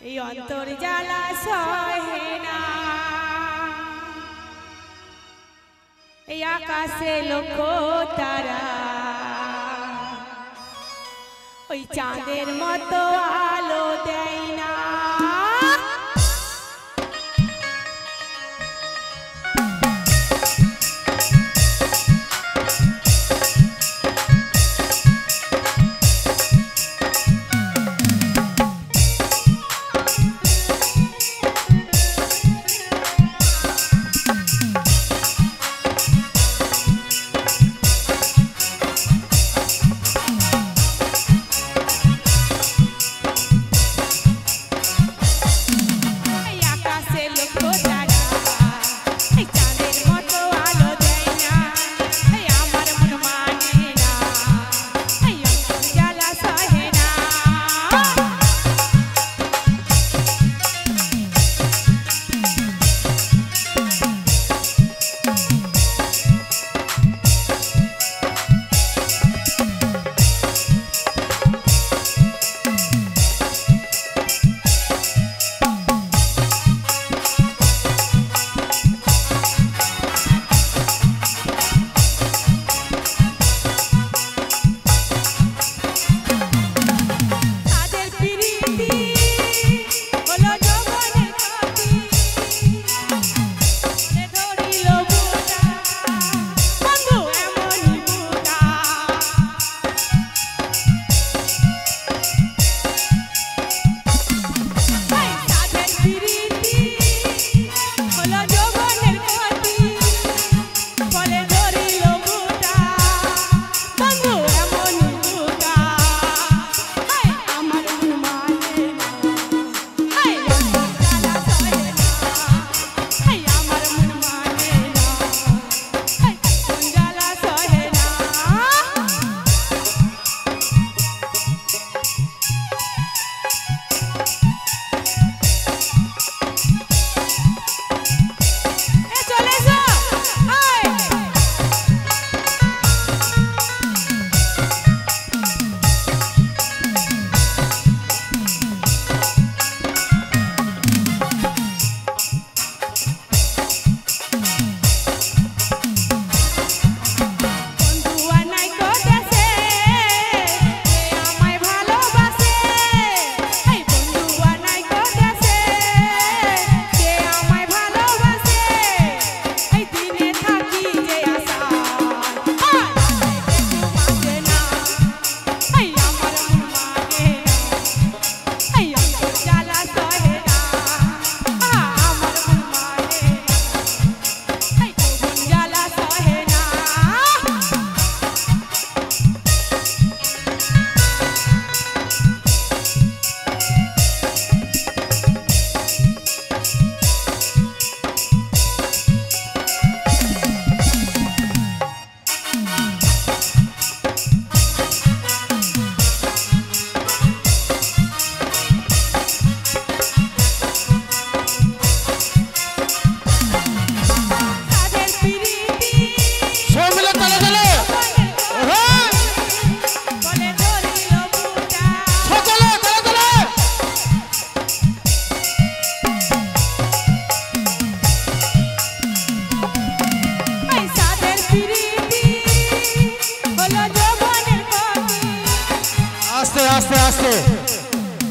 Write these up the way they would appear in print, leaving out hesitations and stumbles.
এই অন্তর জ্বালা সহে না, এই আকাশে লক্ষ তারা ওই চাঁদের মতো আলো দেয় না।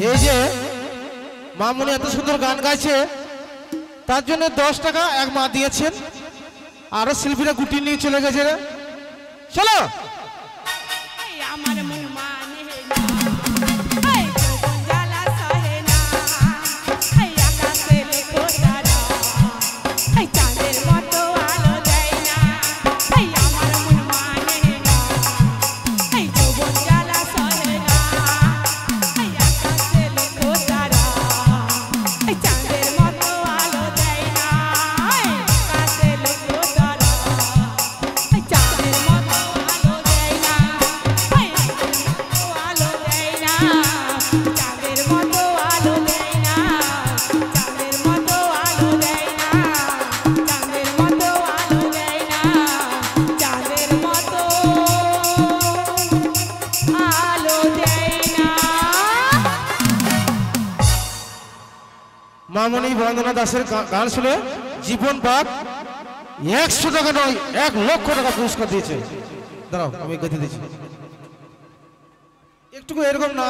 এই যে মামুনি এত সুন্দর গান গাইছে তার জন্য 10 টাকা এক মা দিয়েছেন, আরো শিল্পীরা গুটি নিয়ে চলে গেছে। চলো মামনি বন্দনা দাসের গান শুনে জীবন বাদ 100 টাকা নয় 1 লক্ষ টাকা পুরস্কার দিয়েছে। দাঁড়াও আমি গতি দিচ্ছি একটু এরকম না